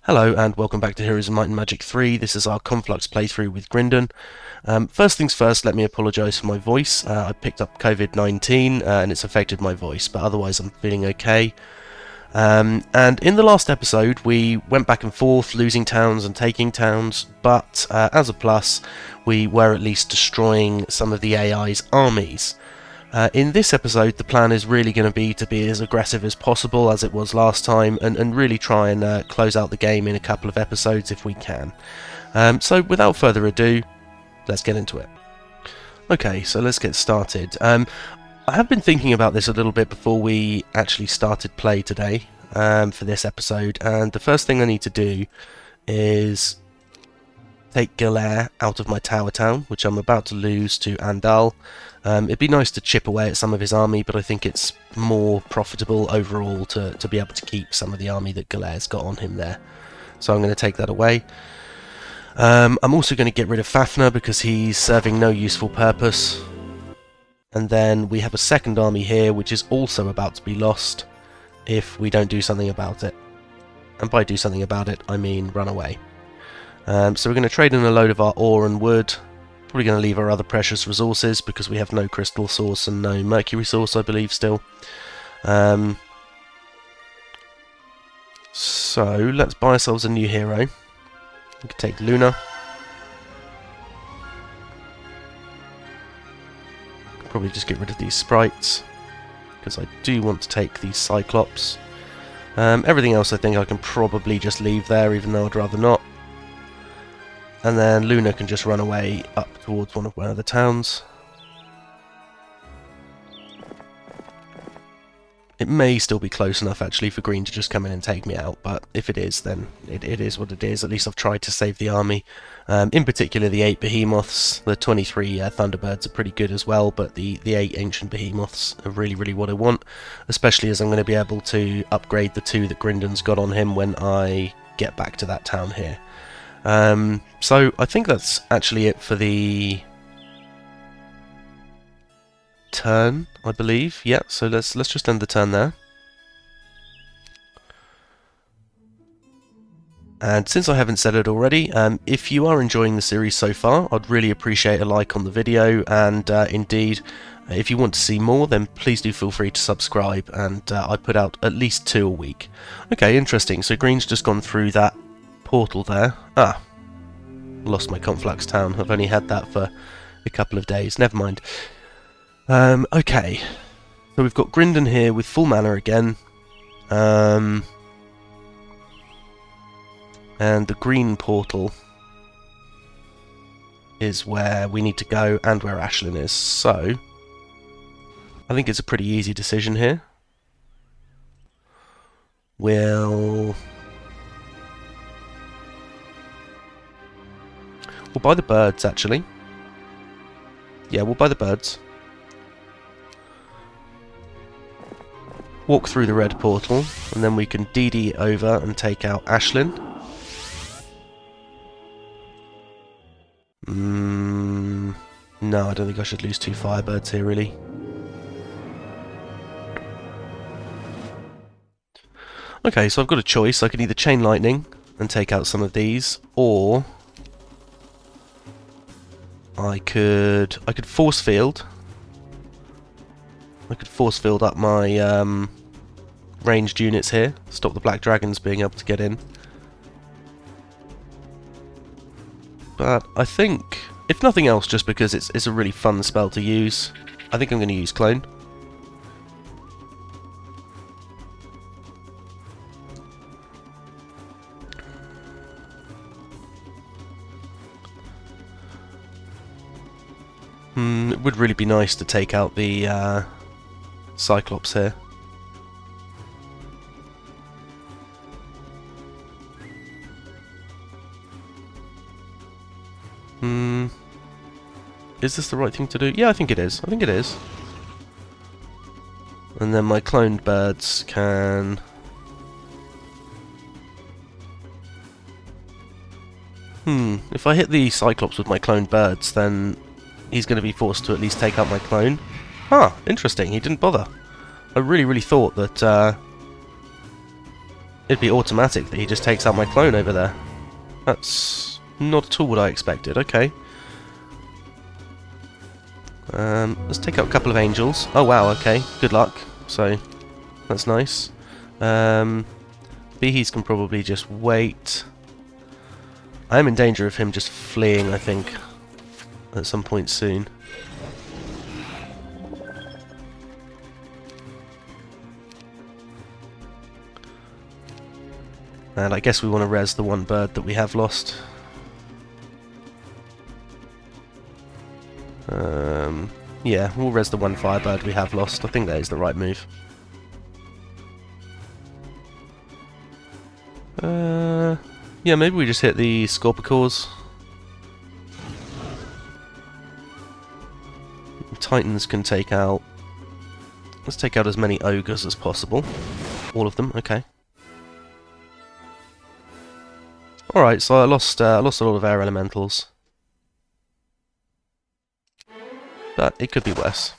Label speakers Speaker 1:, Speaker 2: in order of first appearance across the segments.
Speaker 1: Hello and welcome back to Heroes of Might and Magic 3. This is our Conflux playthrough with Grindan. First things first, let me apologise for my voice. I picked up COVID-19 and it's affected my voice, but otherwise I'm feeling okay. And in the last episode we went back and forth, losing towns and taking towns, but as a plus we were at least destroying some of the AI's armies. In this episode, the plan is really going to be as aggressive as possible as it was last time, and really try and close out the game in a couple of episodes if we can. So without further ado, let's get into it. Okay, so let's get started. I have been thinking about this a little bit before we actually started play today for this episode, and the first thing I need to do is take Galair out of my tower town, which I'm about to lose to Andal. It'd be nice to chip away at some of his army, but I think it's more profitable overall to be able to keep some of the army that Galair's got on him there. So I'm going to take that away. I'm also going to get rid of Fafnir because he's serving no useful purpose. And then we have a second army here which is also about to be lost if we don't do something about it. And by do something about it, I mean run away. So we're going to trade in a load of our ore and wood. Probably going to leave our other precious resources because we have no crystal source and no mercury source, I believe, still. So let's buy ourselves a new hero. We can take Luna. Probably just get rid of these sprites because I do want to take these Cyclops. Everything else I think I can probably just leave there, even though I'd rather not. And then Luna can just run away up towards one of the towns. It may still be close enough actually for Green to just come in and take me out, but if it is, then it is what it is. At least I've tried to save the army. In particular the 8 behemoths. The 23 Thunderbirds are pretty good as well, but the 8 ancient behemoths are really what I want, especially as I'm going to be able to upgrade the 2 that Grindan's got on him when I get back to that town here. So I think that's actually it for the turn, I believe. Yeah, so let's just end the turn there. And since I haven't said it already, if you are enjoying the series so far, I'd really appreciate a like on the video, and indeed, if you want to see more, then please do feel free to subscribe, and I put out at least 2 a week. Okay, interesting, so Green's just gone through that portal there. Ah, lost my Conflux town. I've only had that for a couple of days. Never mind. Okay, so we've got Grindan here with full mana again. And the green portal is where we need to go and where Ashlyn is. So I think it's a pretty easy decision here. We'll buy the birds, actually. Yeah, we'll buy the birds. Walk through the red portal, and then we can DD over and take out Ashlyn. No, I don't think I should lose 2 firebirds here, really. Okay, so I've got a choice. I can either chain lightning and take out some of these, or I could force field. I could force field up my ranged units here, stop the black dragons being able to get in. But I think, if nothing else, just because it's a really fun spell to use, I think I'm going to use Clone. It would really be nice to take out the Cyclops here. Is this the right thing to do? Yeah, I think it is. I think it is. And then my cloned birds can... If I hit the Cyclops with my cloned birds, then he's going to be forced to at least take out my clone. Interesting. He didn't bother. I really thought that it'd be automatic that he just takes out my clone over there. That's not at all what I expected. Okay. Let's take out a couple of angels. Oh wow, okay. Good luck. So, that's nice. Behes can probably just wait. I am in danger of him just fleeing, I think, at some point soon. And I guess we want to res the one bird that we have lost. Yeah, we'll res the one firebird we have lost. I think that is the right move. Yeah, maybe we just hit the Scorpicores. Titans can take out... Let's take out as many ogres as possible. All of them, okay. Alright, so I lost a lot of air elementals. But it could be worse.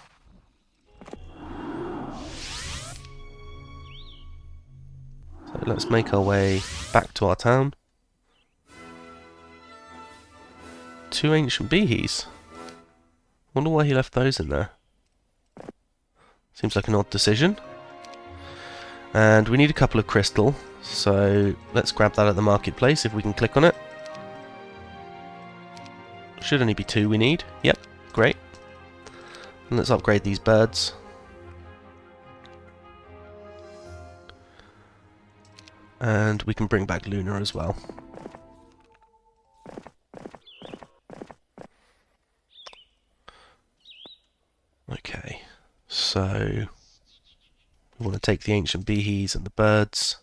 Speaker 1: So let's make our way back to our town. 2 ancient behes. Wonder why he left those in there. Seems like an odd decision. And we need a couple of crystal, so let's grab that at the marketplace if we can click on it. Should only be 2 we need. Yep, great. And let's upgrade these birds. And we can bring back Luna as well. Okay, so we want to take the ancient behes and the birds.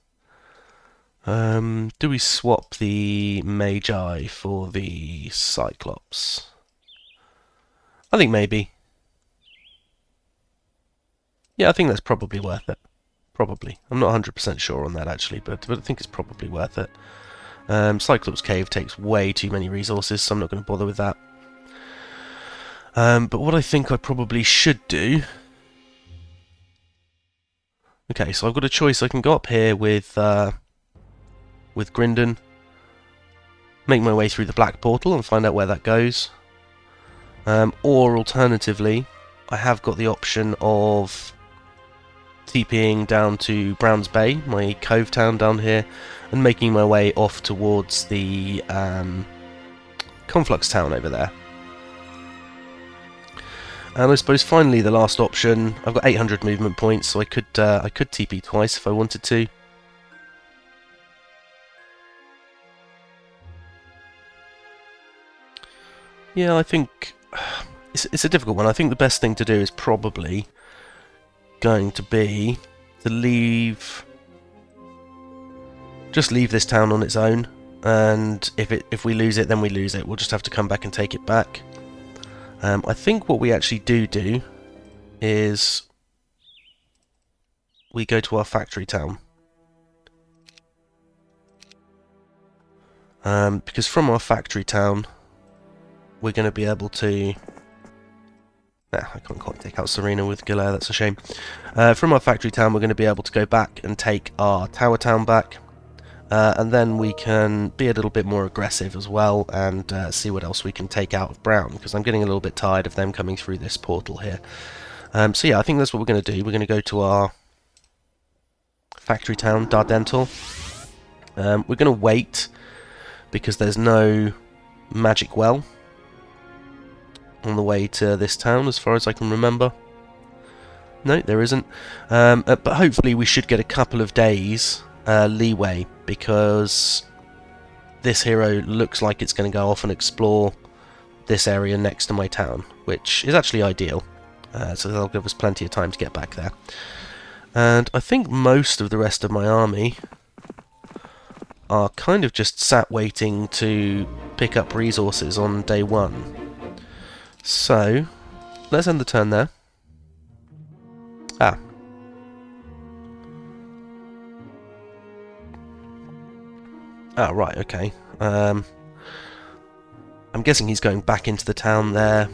Speaker 1: Do we swap the Magi for the Cyclops? I think maybe. Yeah, I think that's probably worth it. Probably. I'm not 100% sure on that actually, but I think it's probably worth it. Cyclops Cave takes way too many resources, so I'm not going to bother with that. But what I think I probably should do... Okay, so I've got a choice. I can go up here with Grindan, make my way through the black portal and find out where that goes. Or alternatively, I have got the option of TPing down to Browns Bay, my cove town down here, and making my way off towards the Conflux town over there. And I suppose finally the last option, I've got 800 movement points, so I could TP twice if I wanted to. Yeah, I think it's a difficult one. I think the best thing to do is probably going to be to just leave this town on its own, and if we lose it, then we lose it. We'll just have to come back and take it back. I think what we actually do is we go to our factory town. Because from our factory town, we're going to be able to... I can't quite take out Serena with Galair, that's a shame. From our factory town, we're going to be able to go back and take our tower town back. And then we can be a little bit more aggressive as well and see what else we can take out of Brown, because I'm getting a little bit tired of them coming through this portal here. So yeah, I think that's what we're going to do. We're going to go to our factory town, Dardental. We're going to wait because there's no magic well on the way to this town as far as I can remember. No, there isn't. But hopefully we should get a couple of days leeway, because this hero looks like it's going to go off and explore this area next to my town, which is actually ideal. So that'll give us plenty of time to get back there. And I think most of the rest of my army are kind of just sat waiting to pick up resources on day one. So let's end the turn there. Right, okay. I'm guessing he's going back into the town there.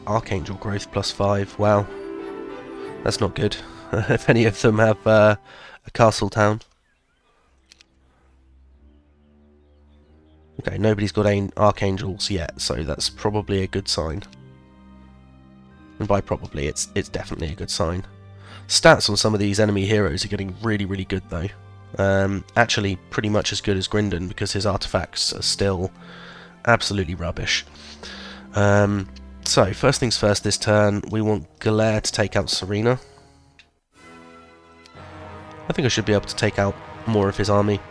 Speaker 1: Archangel growth +5. Wow. That's not good. If any of them have a castle town. Okay, nobody's got archangels yet, so that's probably a good sign. And by probably, it's definitely a good sign. Stats on some of these enemy heroes are getting really, really good though. Actually, pretty much as good as Grindan, because his artifacts are still absolutely rubbish. So, first things first this turn, we want Galere to take out Serena. I think I should be able to take out more of his army.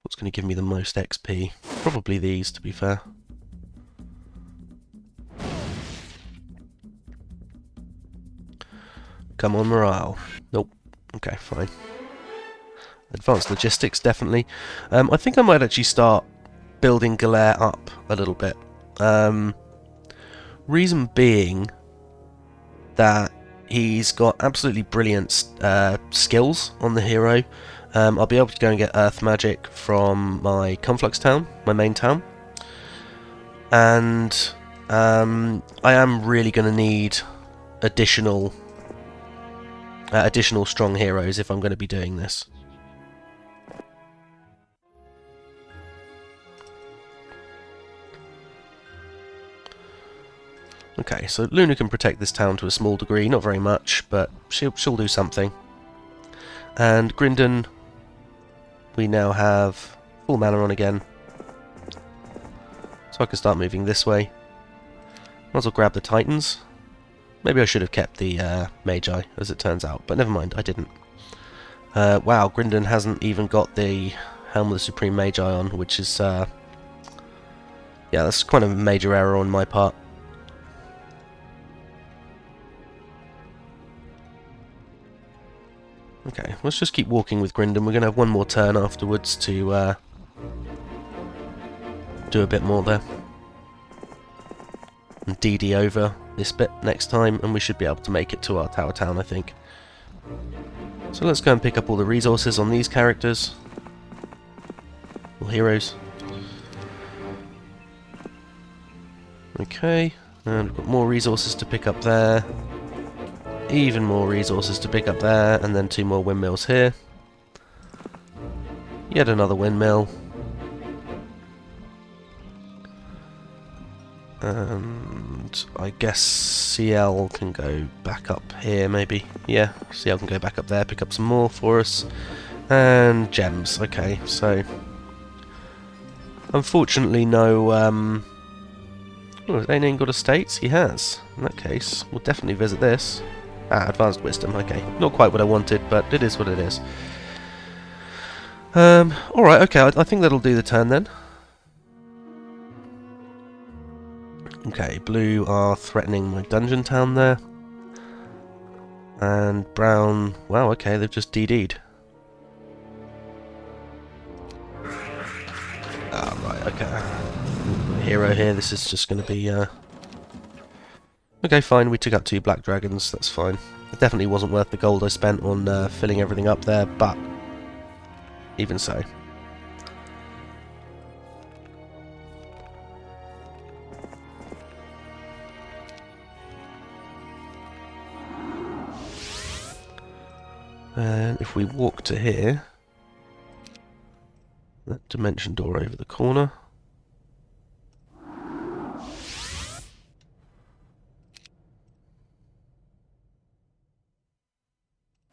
Speaker 1: What's going to give me the most XP? Probably these, to be fair. Come on, morale. Nope. Okay, fine. Advanced logistics, definitely. I think I might actually start building Galere up a little bit. Reason being that he's got absolutely brilliant skills on the hero. I'll be able to go and get Earth Magic from my Conflux town, my main town. And I am really going to need additional strong heroes if I'm going to be doing this. Okay, so Luna can protect this town to a small degree, not very much, but she'll do something. And Grindan, we now have full mana on again, so I can start moving this way. Might as well grab the Titans. Maybe I should have kept the Magi, as it turns out, but never mind, I didn't. Wow, Grindan hasn't even got the Helm of the Supreme Magi on, which is yeah, that's kind of a major error on my part. Okay, let's just keep walking with Grindan. We're going to have one more turn afterwards to do a bit more there. And DD over this bit next time, and we should be able to make it to our Tower Town, I think. So let's go and pick up all the resources on these characters. All heroes. Okay, and we've got more resources to pick up there. Even more resources to pick up there, and then 2 more windmills here. Yet another windmill. And I guess CL can go back up here, maybe. Yeah, CL can go back up there, pick up some more for us. And gems, okay, so... Unfortunately, no... Oh, has Ainen got estates? He has. In that case, we'll definitely visit this. Ah, advanced wisdom, okay. Not quite what I wanted, but it is what it is. Alright, okay, I think that'll do the turn then. Okay, blue are threatening my dungeon town there. And brown, wow, okay, they've just DD'd. Ah, right, okay. Hero here, this is just going to be, okay, fine, we took out 2 black dragons, that's fine. It definitely wasn't worth the gold I spent on filling everything up there, but even so. And if we walk to here, that dimension door over the corner.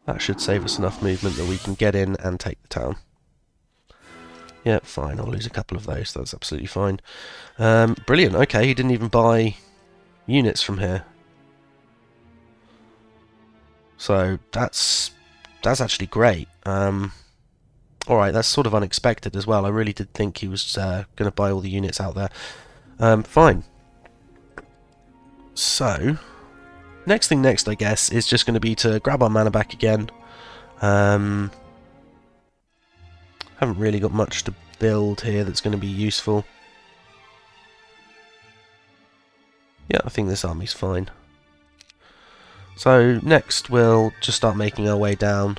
Speaker 1: That should save us enough movement that we can get in and take the town. Yeah, fine, I'll lose a couple of those, that's absolutely fine. Brilliant, okay, he didn't even buy units from here. So, that's actually great. Alright, that's sort of unexpected as well. I really did think he was going to buy all the units out there. Fine. So... Next thing next, I guess, is just going to be to grab our mana back again. Haven't really got much to build here that's going to be useful. Yeah, I think this army's fine. So next we'll just start making our way down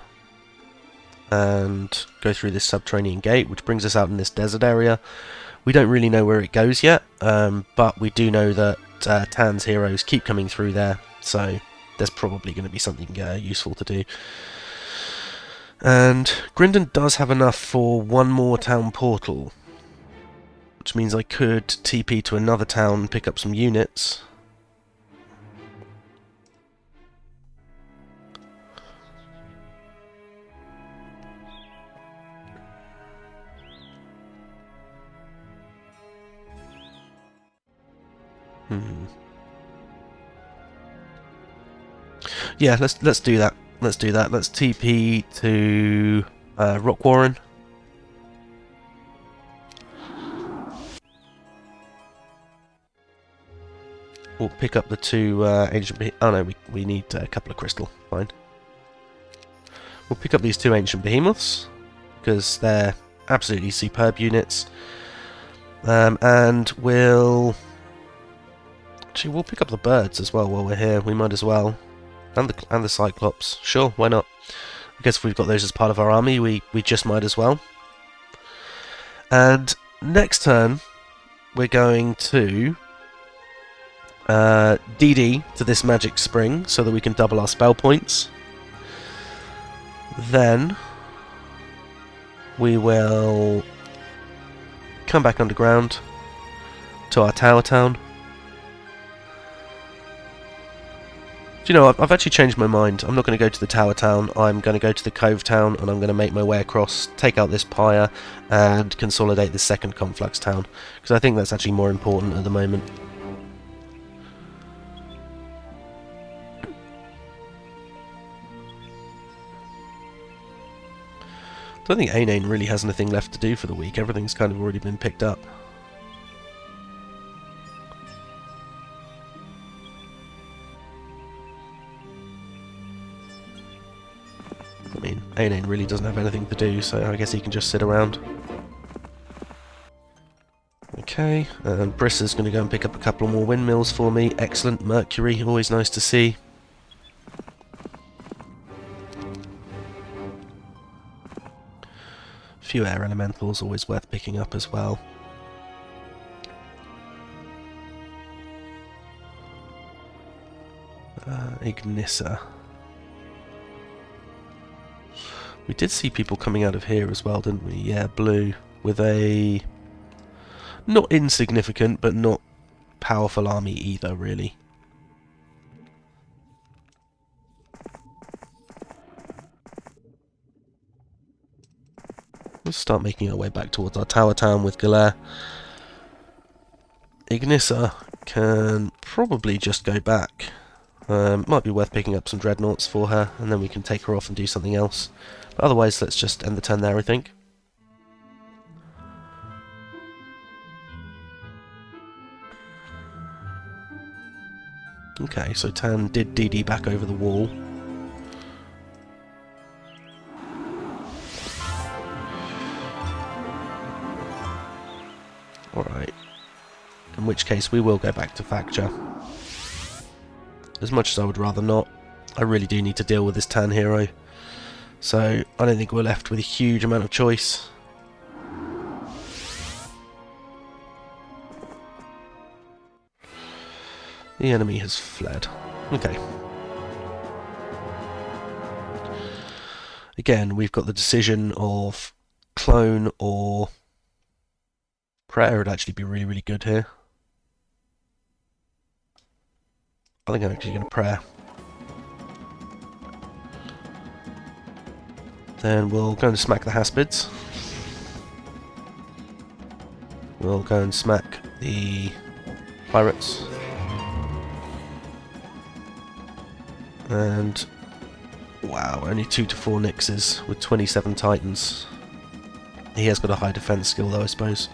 Speaker 1: and go through this subterranean gate, which brings us out in this desert area. We don't really know where it goes yet, but we do know that Tan's heroes keep coming through there. So there's probably going to be something useful to do. And Grindan does have enough for one more town portal, which means I could TP to another town and pick up some units. Yeah, let's do that. Let's do that. Let's TP to Rock Warren. We'll pick up the two ancient. Oh no, we need a couple of crystal. Fine. We'll pick up these two ancient behemoths because they're absolutely superb units. And we'll pick up the birds as well while we're here. We might as well, and the Cyclops. Sure, why not? I guess if we've got those as part of our army, we just might as well. And next turn, we're going to DD to this magic spring so that we can double our spell points. Then we will come back underground to our tower town. Do you know, I've actually changed my mind. I'm not going to go to the tower town. I'm going to go to the cove town, and I'm going to make my way across, take out this pyre, and consolidate the second Conflux town, because I think that's actually more important at the moment. I don't think Ainane really has anything left to do for the week. Everything's kind of already been picked up. I mean, Ainane really doesn't have anything to do, so I guess he can just sit around. Okay, and Brissa's going to go and pick up a couple more windmills for me. Excellent. Mercury, always nice to see. A few air elementals, always worth picking up as well. Ignissa. We did see people coming out of here as well, didn't we? Yeah, blue, with a not insignificant, but not powerful army either, really. Let's start making our way back towards our tower town with Galère. Ignissa can probably just go back. Might be worth picking up some dreadnoughts for her, and then we can take her off and do something else. But otherwise, let's just end the turn there, I think. Okay, so Tan did DD back over the wall. Alright. In which case, we will go back to Facture. As much as I would rather not, I really do need to deal with this Tan hero. So, I don't think we're left with a huge amount of choice. The enemy has fled. Okay. Again, we've got the decision of clone or prayer would actually be really, really good here. I think I'm actually going to prayer. Then we'll go and smack the Haspids. We'll go and smack the pirates. And wow, only 2 to 4 Nixes with 27 Titans. He has got a high defense skill though, I suppose.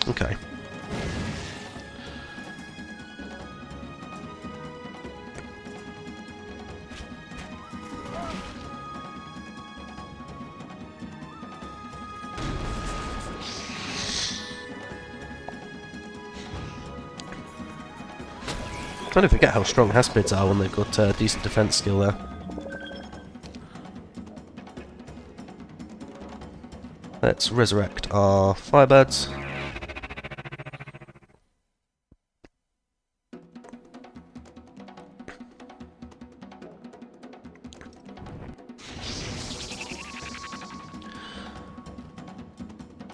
Speaker 1: Okay. Trying to forget how strong Haspids are when they've got decent defense skill there. let's resurrect our firebirds.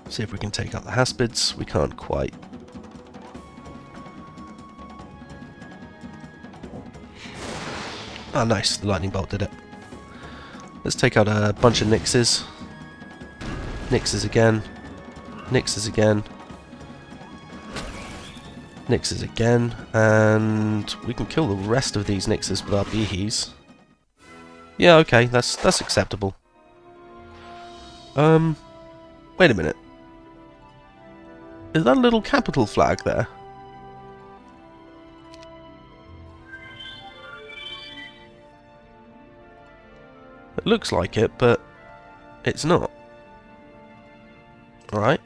Speaker 1: See if we can take out the haspids. We can't quite. Oh, nice. The lightning bolt did it. Let's take out a bunch of Nixes. Nixes again. Nixes again. Nixes again. And we can kill the rest of these Nixes with our Behees. Yeah, okay. That's acceptable. Wait a minute. Is that a little capital flag there? It looks like it, but it's not. Alright.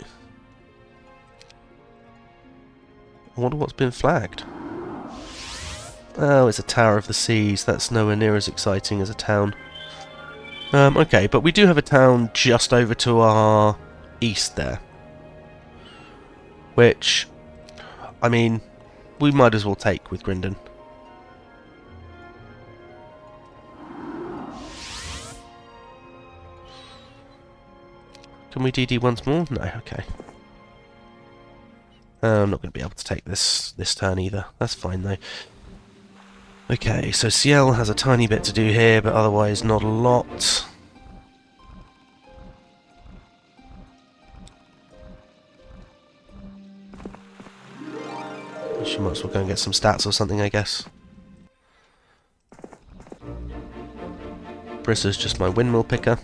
Speaker 1: I wonder what's been flagged. Oh, it's a Tower of the Seas. That's nowhere near as exciting as a town. Okay, but we do have a town just over to our east there. Which, I mean, we might as well take with Grindan. Can we DD once more? No, okay. I'm not going to be able to take this turn either. That's fine though. Okay, so CL has a tiny bit to do here, but otherwise not a lot. She might as well go and get some stats or something, I guess. Brissa's just my windmill picker.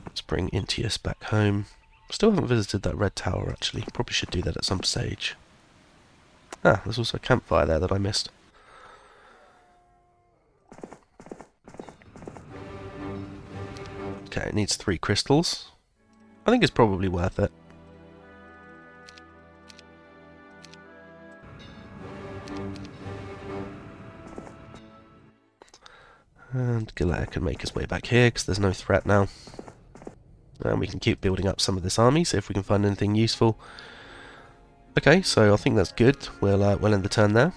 Speaker 1: Let's bring Intius back home. Still haven't visited that red tower, actually. Probably should do that at some stage. Ah, there's also a campfire there that I missed. Okay, it needs 3 crystals. I think it's probably worth it. And Galair can make his way back here because there's no threat now. And we can keep building up some of this army, see if we can find anything useful. Okay, so I think that's good. We'll end the turn there.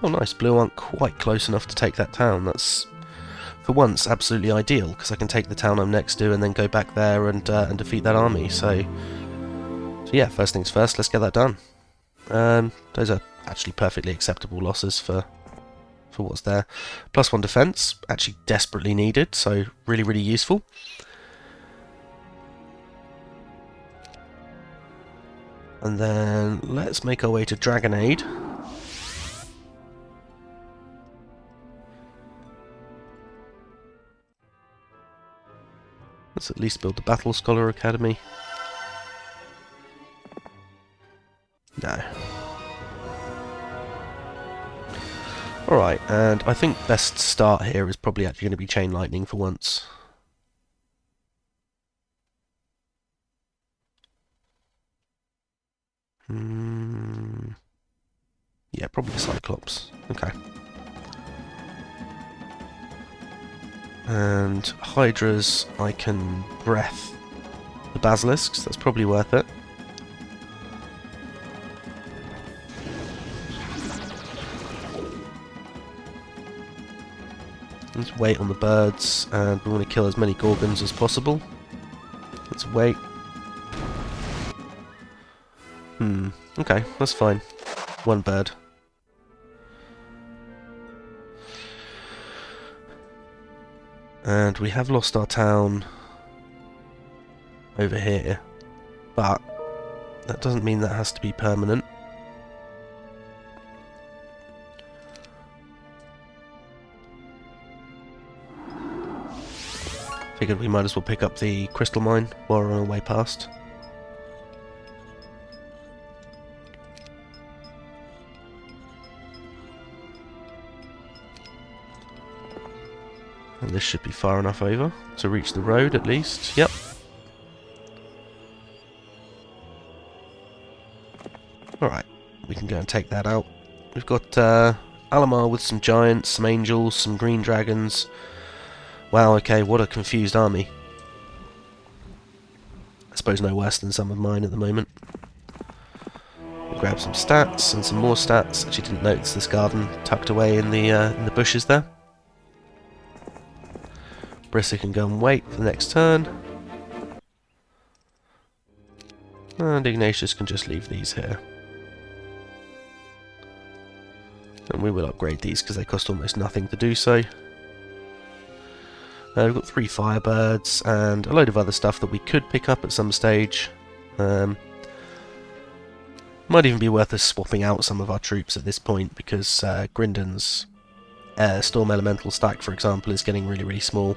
Speaker 1: Oh nice, blue aren't quite close enough to take that town. That's, for once, absolutely ideal, because I can take the town I'm next to and then go back there and defeat that army. So yeah, first things first, let's get that done. Those are actually perfectly acceptable losses for what's there. +1 defense, actually desperately needed, so really, really useful. And then let's make our way to Dragonade. Let's at least build the Battle Scholar Academy. No. Alright, and I think best start here is probably actually going to be Chain Lightning for once. Yeah, probably Cyclops. Okay. And Hydras, I can Breath the Basilisks, that's probably worth it. Let's wait on the birds, and we want to kill as many Gorgons as possible. Let's wait. Okay, that's fine. 1 bird. And we have lost our town over here, but that doesn't mean that has to be permanent. Figured we might as well pick up the crystal mine while we're on our way past. And this should be far enough over to reach the road at least. Yep. Alright, we can go and take that out. We've got Alamar with some giants, some angels, some green dragons. Wow, okay, what a confused army. I suppose no worse than some of mine at the moment. We'll grab some stats and some more stats. Actually didn't notice this garden tucked away in the bushes there. Brissa can go and wait for the next turn. And Ignatius can just leave these here. And we will upgrade these because they cost almost nothing to do so. We've got 3 Firebirds and a load of other stuff that we could pick up at some stage. Might even be worth us swapping out some of our troops at this point because Grindan's Storm Elemental stack, for example, is getting really, really small.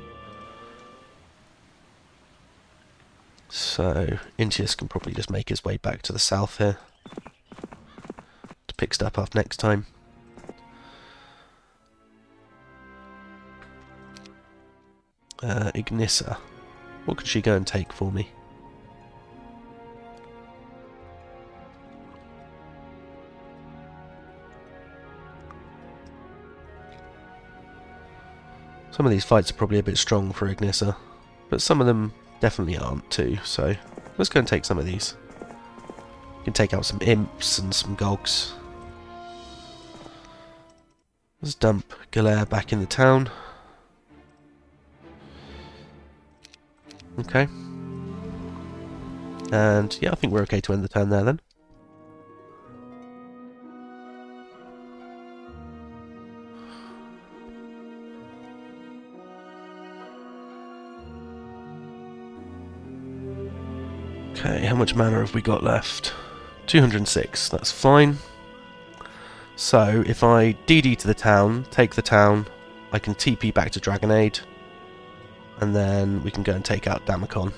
Speaker 1: So Intius can probably just make his way back to the south here to pick stuff up next time. Ignissa. What could she go and take for me? Some of these fights are probably a bit strong for Ignissa, but some of them definitely aren't too, so let's go and take some of these. We can take out some imps and some gogs. Let's dump Galère back in the town. Okay. And yeah, I think we're okay to end the turn there then. Okay, how much mana have we got left? 206, that's fine. So, if I DD to the town, take the town, I can TP back to Dragonade, and then we can go and take out Damacon.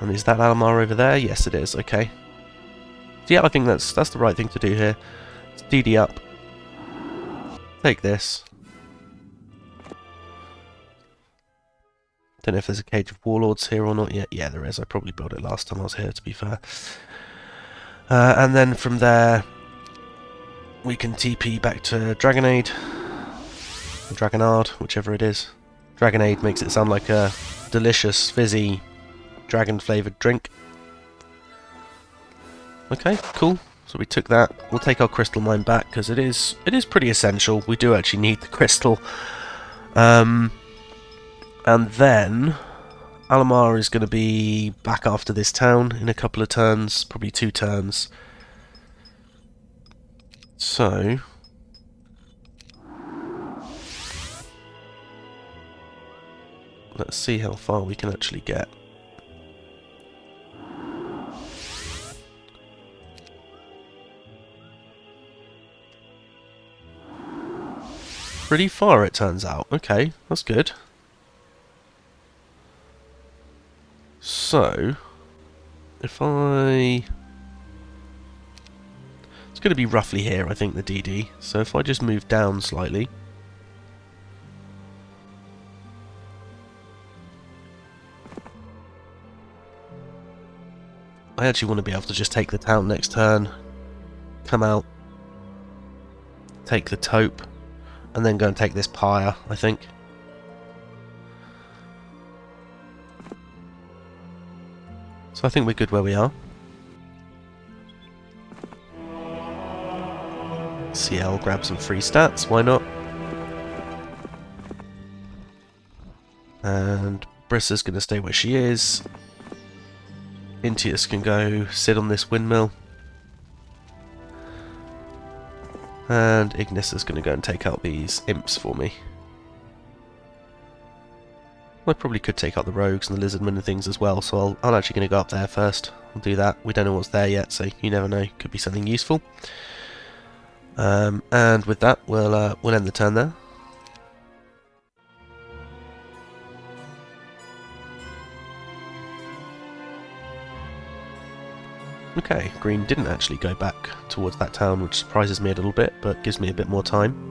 Speaker 1: And is that Alamar over there? Yes, it is, okay. So yeah, I think that's the right thing to do here. Let's DD up. Take this. Don't know if there's a Cage of Warlords here or not yet. Yeah, there is. I probably built it last time I was here, to be fair. And then from there, we can TP back to Dragonade. Or Dragonard, whichever it is. Dragonade makes it sound like a delicious, fizzy, dragon-flavoured drink. Okay, cool. So we took that. We'll take our crystal mine back, because it is pretty essential. We do actually need the crystal. And then Alamar is going to be back after this town in a couple of turns, probably 2 turns. So let's see how far we can actually get. Pretty far, it turns out. Okay, that's good. So, if I... It's going to be roughly here, I think, the DD. So if I just move down slightly... I actually want to be able to just take the town next turn, come out, take the taupe, and then go and take this pyre, I think. So I think we're good where we are. CL, grab some free stats, why not? And Brissa's going to stay where she is. Intius can go sit on this windmill. And Ignissa's going to go and take out these imps for me. I probably could take out the rogues and the lizardmen and things as well, so I'm actually going to go up there first. I'll do that. We don't know what's there yet, so you never know. Could be something useful. And with that, we'll end the turn there. Okay, green didn't actually go back towards that town, which surprises me a little bit, but gives me a bit more time.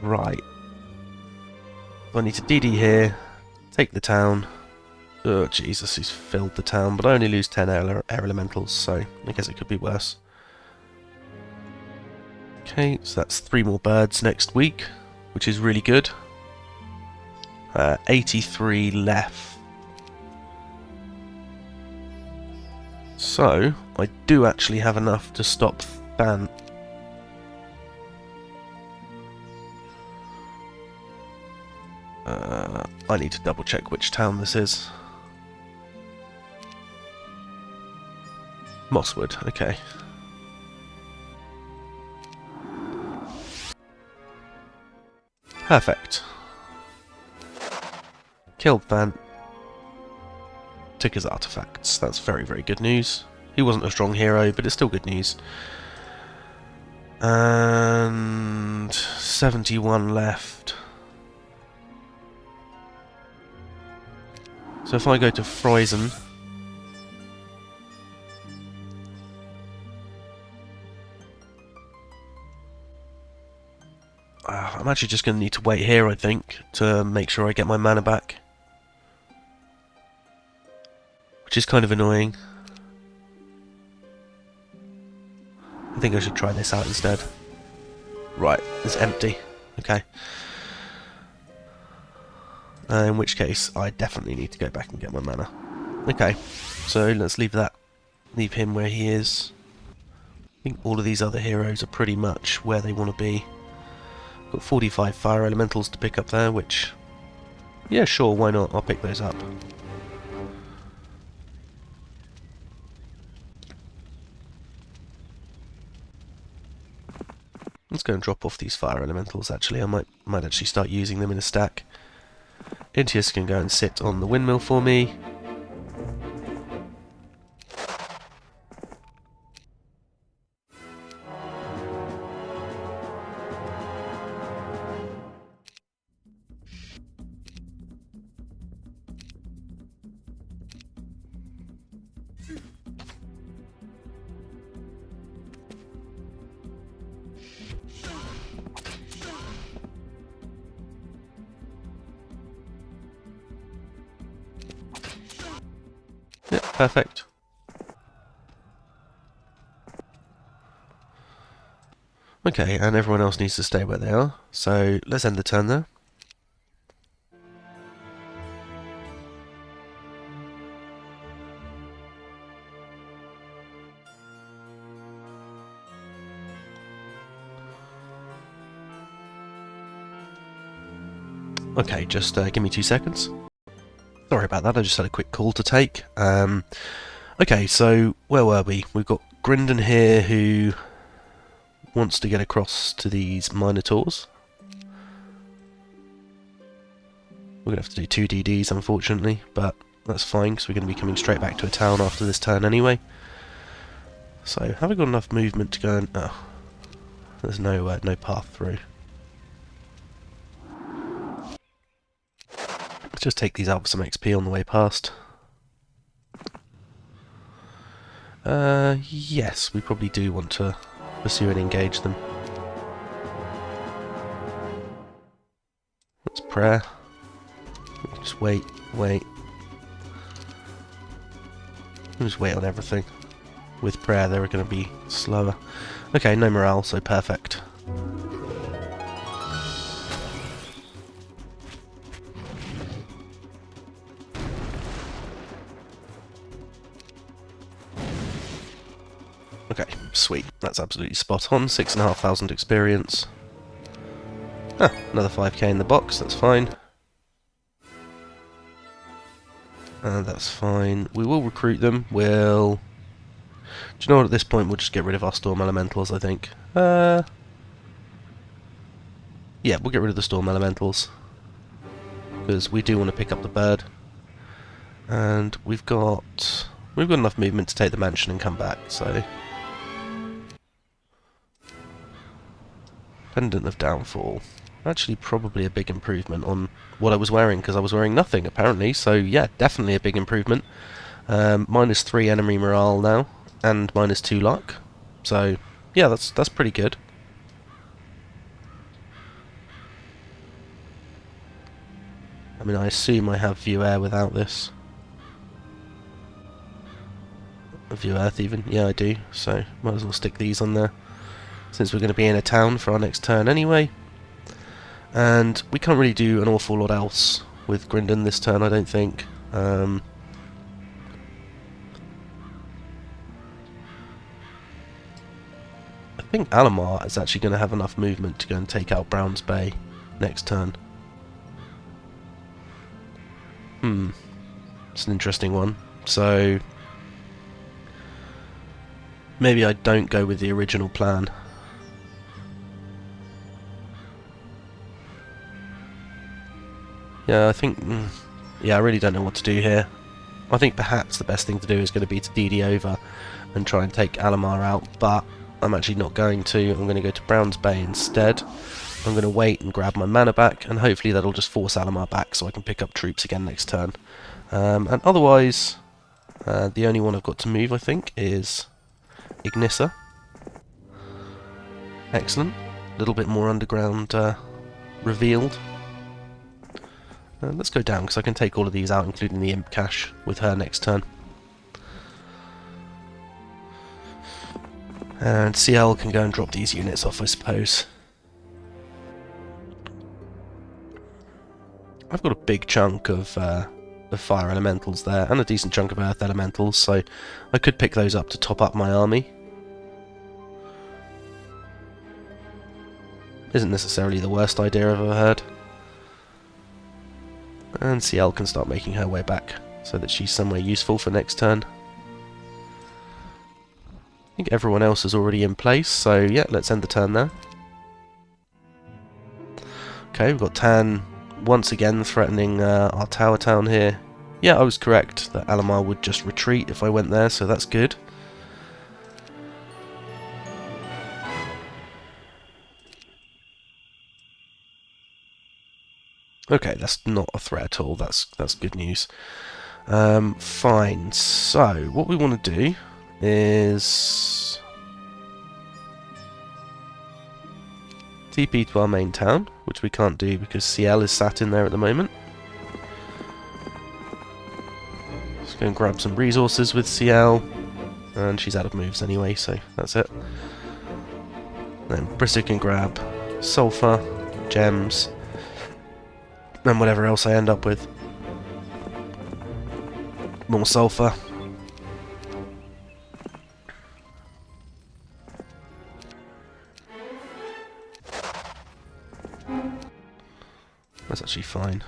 Speaker 1: Right. I need to DD here, take the town, Oh, Jesus, he's filled the town, but I only lose 10 air elementals, so I guess it could be worse. Okay, so that's 3 more birds next week, which is really good. 83 left. So, I do actually have enough to stop Ban. I need to double check which town this is. Mosswood, okay. Perfect. Killed Ban. Took his artifacts. That's very, very good news. He wasn't a strong hero, but it's still good news. And 71 left. So if I go to Freusen, I'm actually just going to need to wait here, I think, to make sure I get my mana back. Which is kind of annoying. I think I should try this out instead. Right, it's empty. Okay. In which case, I definitely need to go back and get my mana. Okay, so let's leave that. Leave him where he is. I think all of these other heroes are pretty much where they want to be. Got 45 fire elementals to pick up there, which... yeah, sure, why not? I'll pick those up. Let's go and drop off these fire elementals, actually. I might actually start using them in a stack. Intius can go and sit on the windmill for me. Yep, perfect. Okay, and everyone else needs to stay where they are, so let's end the turn there. Okay, just give me 2 seconds. Sorry about that, I just had a quick call to take. Okay, so where were we? We've got Grindan here who wants to get across to these Minotaurs. We're going to have to do 2 DDs, unfortunately, but that's fine, because we're going to be coming straight back to a town after this turn anyway. So, have I got enough movement to go and... oh, there's no path through. Let's just take these out for some XP on the way past. Yes, we probably do want to pursue and engage them. That's prayer. Just wait. Just wait on everything. With prayer, they're going to be slower. Okay, no morale, so perfect. Okay, sweet. That's absolutely spot on. 6,500 experience. Ah, another 5k in the box, that's fine. That's fine. We will recruit them. We'll... do you know what, at this point we'll just get rid of our Storm Elementals, I think. Yeah, we'll get rid of the Storm Elementals. Because we do want to pick up the bird. And we've got enough movement to take the mansion and come back, so... Pendant of Downfall. Actually, probably a big improvement on what I was wearing, because I was wearing nothing, apparently. So, yeah, definitely a big improvement. -3 enemy morale now, and -2 luck. So, yeah, that's pretty good. I mean, I assume I have view air without this. view Earth even. Yeah, I do. So might as well stick these on there, since we're going to be in a town for our next turn anyway. And we can't really do an awful lot else with Grindan this turn, I don't think. I think Alamar is actually going to have enough movement to go and take out Browns Bay next turn. It's an interesting one. So maybe I don't go with the original plan. Yeah, I think... yeah, I really don't know what to do here. I think perhaps the best thing to do is going to be to DD over and try and take Alamar out, but I'm actually not going to. I'm going to go to Browns Bay instead. I'm going to wait and grab my mana back, and hopefully that'll just force Alamar back so I can pick up troops again next turn. And otherwise, the only one I've got to move, I think, is Ignissa. Excellent. A little bit more underground revealed. Let's go down, because I can take all of these out, including the Imp Cache, with her next turn. And CL can go and drop these units off, I suppose. I've got a big chunk of fire elementals there, and a decent chunk of earth elementals, so I could pick those up to top up my army. Isn't necessarily the worst idea I've ever heard. And CL can start making her way back, so that she's somewhere useful for next turn. I think everyone else is already in place, so yeah, let's end the turn there. Okay, we've got Tan once again threatening our tower town here. Yeah, I was correct that Alamar would just retreat if I went there, so that's good. Okay, that's not a threat at all. That's good news. Fine. So what we want to do is TP to our main town, which we can't do because CL is sat in there at the moment. Let's go and grab some resources with CL, and she's out of moves anyway, so that's it. Then Brissa can grab sulfur, gems, and whatever else I end up with. More sulfur. That's actually fine.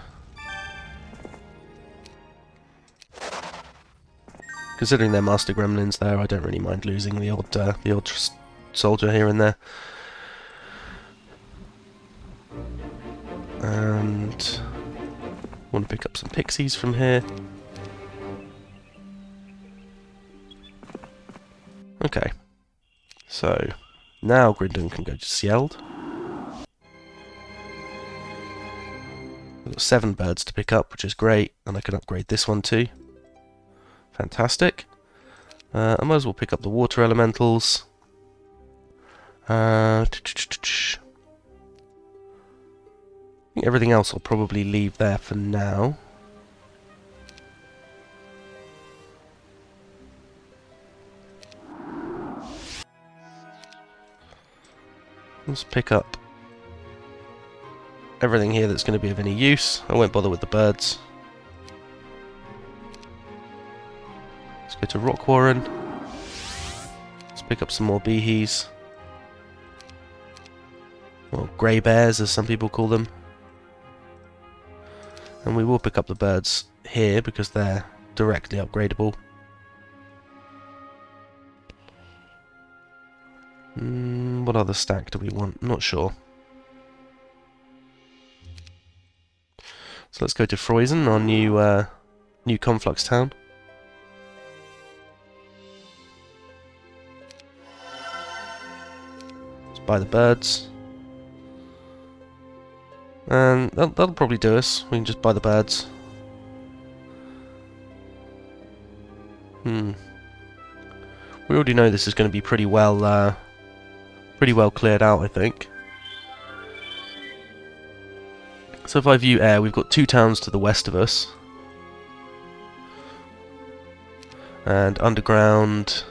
Speaker 1: Considering they're master gremlins there, I don't really mind losing the odd soldier here and there. And want to pick up some pixies from here. Okay, so now Grindan can go to Sjeld. I've got 7 birds to pick up, which is great, and I can upgrade this one too. Fantastic. I might as well pick up the water elementals. I think everything else I'll probably leave there for now. Let's pick up everything here that's going to be of any use. I won't bother with the birds. Let's go to Rock Warren. Let's pick up some more beehies. Or grey bears, as some people call them. And we will pick up the birds here because they're directly upgradable. What other stack do we want? Not sure. So let's go to Freusen, our new Conflux town. Let's buy the birds. And that'll probably do us. We can just buy the birds. We already know this is going to be pretty well cleared out, I think. So if I view air, we've got 2 towns to the west of us. And underground,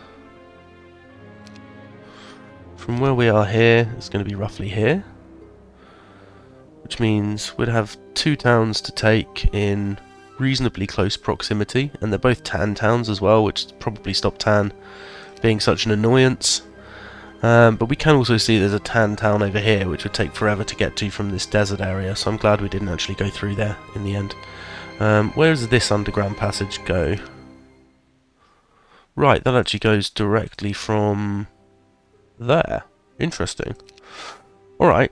Speaker 1: from where we are here, it's going to be roughly here. Which means we'd have 2 towns to take in reasonably close proximity, and they're both tan towns as well, which probably stop tan being such an annoyance. But we can also see there's a tan town over here, which would take forever to get to from this desert area, so I'm glad we didn't actually go through there in the end. Where does this underground passage go? Right, that actually goes directly from there. Interesting. Alright.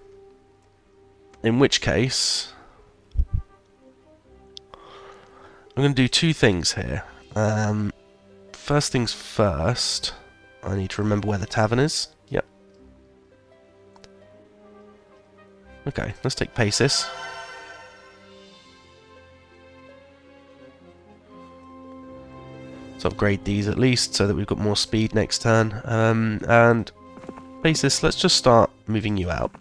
Speaker 1: In which case, I'm going to do 2 things here. First things first, I need to remember where the tavern is. Yep. Okay, let's take Paces. Let's upgrade these at least so that we've got more speed next turn. And Paces, let's just start moving you out.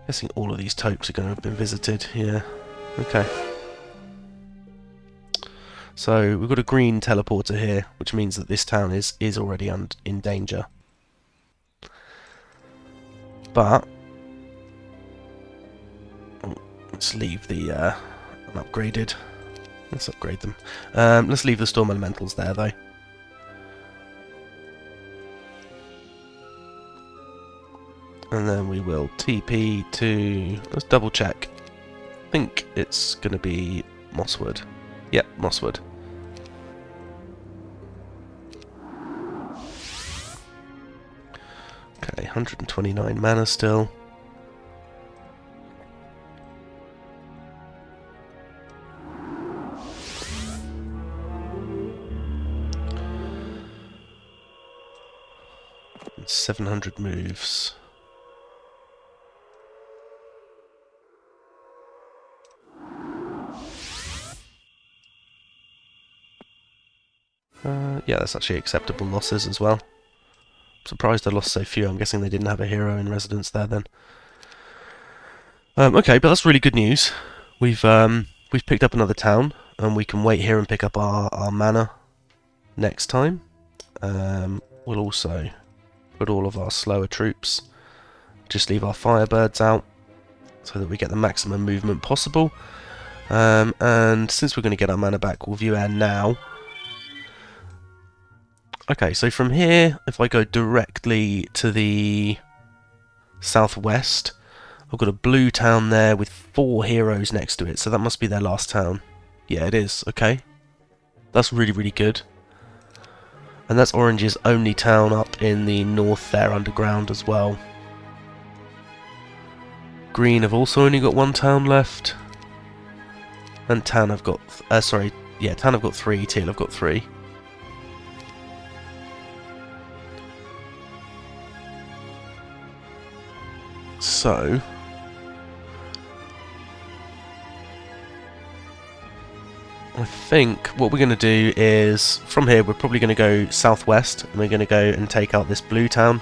Speaker 1: Guessing all of these taupes are going to have been visited. Yeah. Okay. So we've got a green teleporter here, which means that this town is already in danger. But let's leave the unupgraded. Let's upgrade them. Let's leave the storm elementals there, though. And then we will TP to... Let's double check. I think it's going to be Mosswood. Yep, Mosswood. Okay, 129 mana still. And 700 moves. Yeah, that's actually acceptable losses as well. I'm surprised I lost so few. I'm guessing they didn't have a hero in residence there then. Okay, but that's really good news. We've picked up another town, and we can wait here and pick up our mana next time. We'll also put all of our slower troops. Just leave our firebirds out so that we get the maximum movement possible. And since we're going to get our mana back, we'll view our now. Okay, so from here, if I go directly to the southwest, I've got a blue town there with 4 heroes next to it, so that must be their last town. Yeah, it is. Okay. That's really, really good. And that's Orange's only town up in the north there, underground as well. Green have also only got 1 town left. And Tan have got... Tan have got 3, Teal have got 3. So... I think what we're going to do is, from here we're probably going to go southwest, and we're going to go and take out this blue town,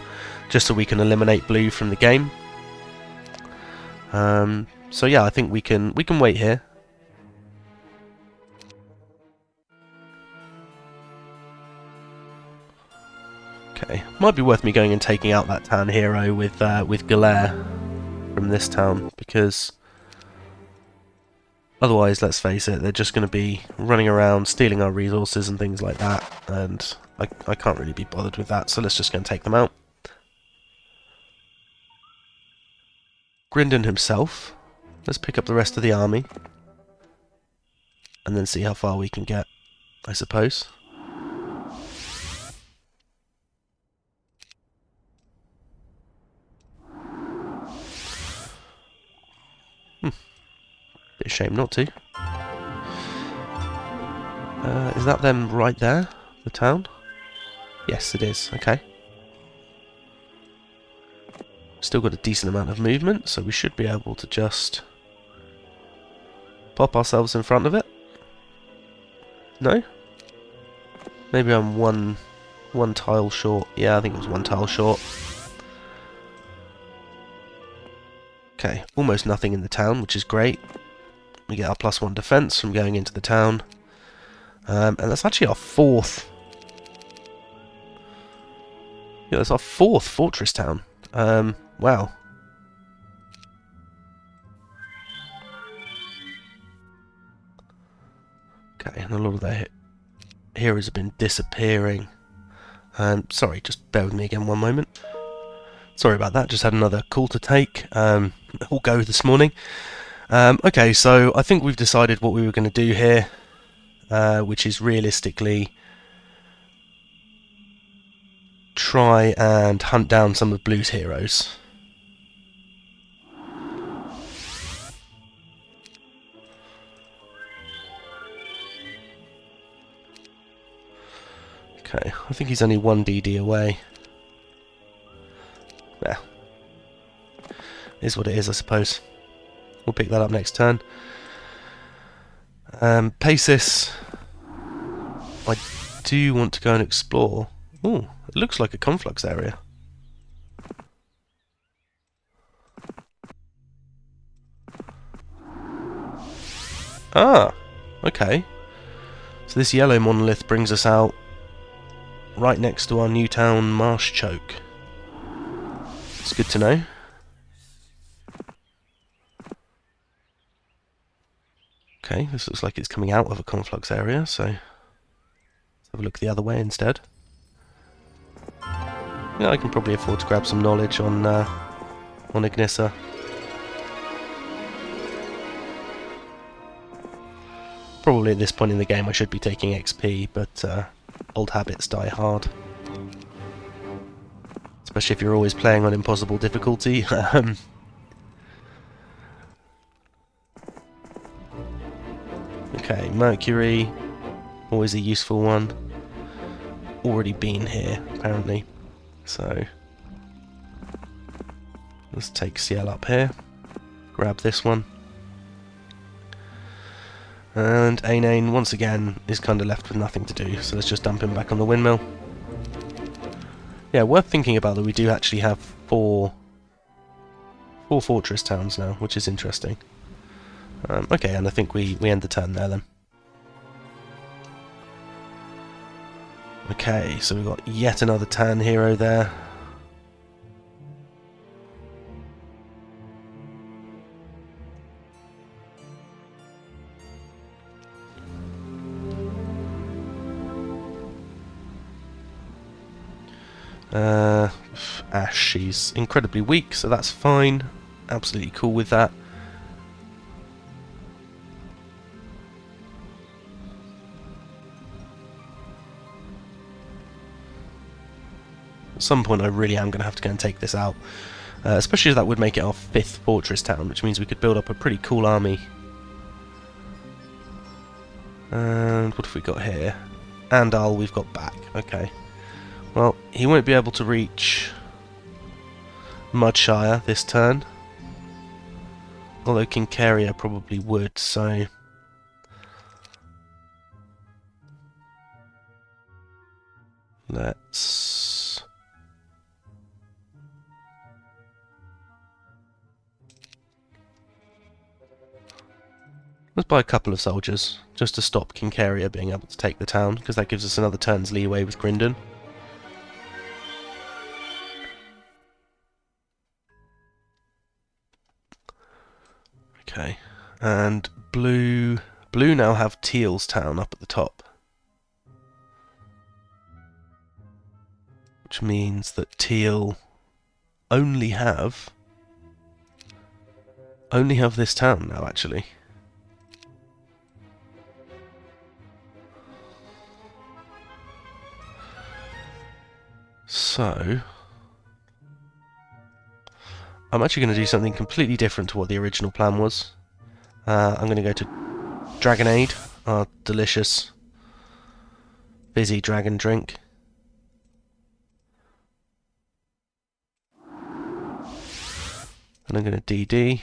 Speaker 1: just so we can eliminate blue from the game. So yeah, I think we can wait here. Okay, might be worth me going and taking out that town hero with Galere from this town, because otherwise, let's face it, they're just going to be running around, stealing our resources and things like that, and I can't really be bothered with that, so let's just go and take them out. Grindan himself. Let's pick up the rest of the army, and then see how far we can get, I suppose. Bit of shame not to. Is that them right there? The town? Yes, it is. Okay. Still got a decent amount of movement, so we should be able to just pop ourselves in front of it. No? Maybe I'm one tile short. Yeah, I think it was 1 tile short. Okay, almost nothing in the town, which is great. We get our +1 defense from going into the town. And that's actually our fourth... Yeah, that's our fourth fortress town. Wow. Okay, and a lot of their heroes have been disappearing. Sorry, just bear with me again one moment. Sorry about that, just had another call to take. All go this morning. Okay, so I think we've decided what we were going to do here, which is realistically try and hunt down some of Blue's heroes. Okay, I think he's only 1 DD away. Yeah. Is what it is, I suppose. We'll pick that up next turn. Pacis. I do want to go and explore. Ooh, it looks like a Conflux area. Ah, okay. So this yellow monolith brings us out right next to our Newtown Marsh Choke. It's good to know. Okay, this looks like it's coming out of a Conflux area, so let's have a look the other way instead. Yeah, I can probably afford to grab some knowledge on Ignissa. Probably at this point in the game I should be taking XP, but old habits die hard. Especially if you're always playing on impossible difficulty. Okay, Mercury, always a useful one. Already been here, apparently. So, let's take CL up here. Grab this one. And Ainane, once again, is kind of left with nothing to do, so let's just dump him back on the windmill. Yeah, worth thinking about that we do actually have four fortress towns now, which is interesting. Okay, and I think we end the turn there then. Okay, so we've got yet another tan hero there. Ash, she's incredibly weak, so that's fine. Absolutely cool with that. At some point I really am going to have to go and take this out. Especially as that would make it our 5th fortress town, which means we could build up a pretty cool army. And what have we got here? Andal we've got back, okay. Well, he won't be able to reach Mudshire this turn. Although Kincaria probably would, so... Let's buy a couple of soldiers, just to stop Kincaria being able to take the town, because that gives us another turn's leeway with Grindan. Okay, and Blue now have Teal's town up at the top. Which means that Teal only have this town now, actually. So, I'm actually going to do something completely different to what the original plan was. I'm going to go to Dragonade, our delicious fizzy dragon drink. And I'm going to DD.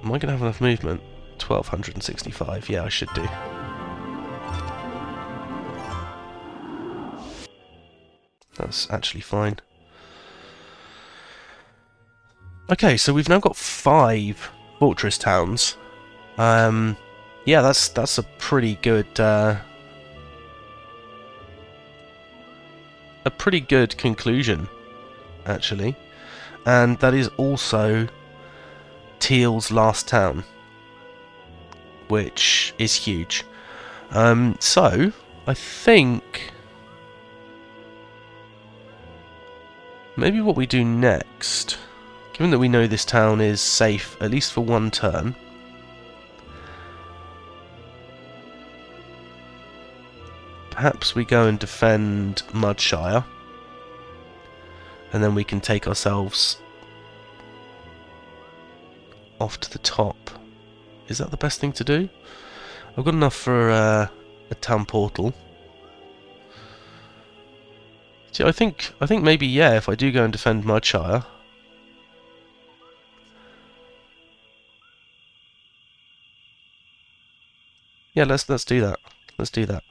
Speaker 1: Am I going to have enough movement? 1265, yeah, I should do. That's actually fine. Okay, so we've now got 5 fortress towns. Yeah, that's a pretty good conclusion, actually. And that is also Teal's last town, which is huge. So I think maybe what we do next, given that we know this town is safe at least for 1 turn, perhaps we go and defend Mudshire, and then we can take ourselves off to the top. Is that the best thing to do? I've got enough for a town portal. See, I think maybe, yeah, if I do go and defend Mudshire, yeah, let's do that. Let's do that.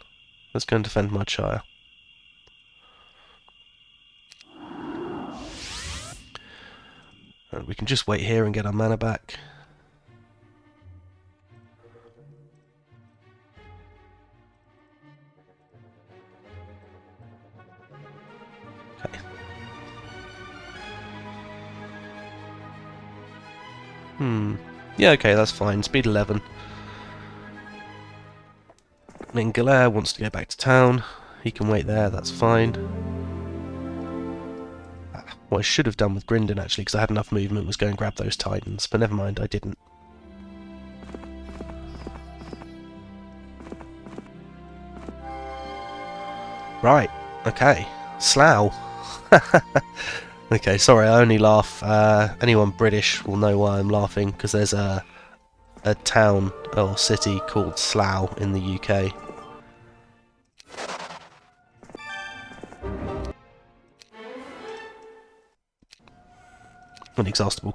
Speaker 1: Let's go and defend Mudshire. And we can just wait here and get our mana back. Okay. Yeah, okay, that's fine. Speed 11. Mingalair wants to go back to town. He can wait there, that's fine. What I should have done with Grindan, actually, because I had enough movement, was go and grab those Titans, but never mind, I didn't. Right, okay. Slough. Okay, sorry, I only laugh. Anyone British will know why I'm laughing, because there's a town or city called Slough in the UK. Inexhaustible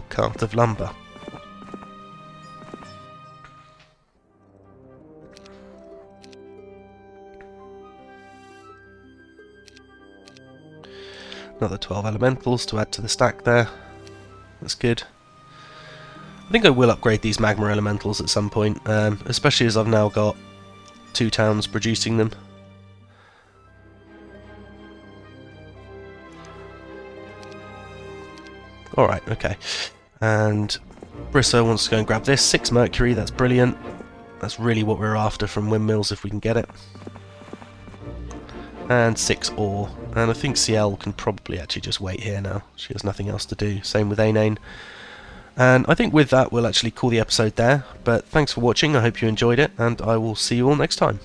Speaker 1: cart of lumber. Another 12 elementals to add to the stack there. That's good. I think I will upgrade these magma elementals at some point, especially as I've now got 2 towns producing them. Alright, okay. And Brisso wants to go and grab this. 6 mercury, that's brilliant. That's really what we're after from windmills if we can get it. And 6 ore. And I think CL can probably actually just wait here now. She has nothing else to do. Same with Ainane. And I think with that we'll actually call the episode there. But thanks for watching, I hope you enjoyed it, and I will see you all next time.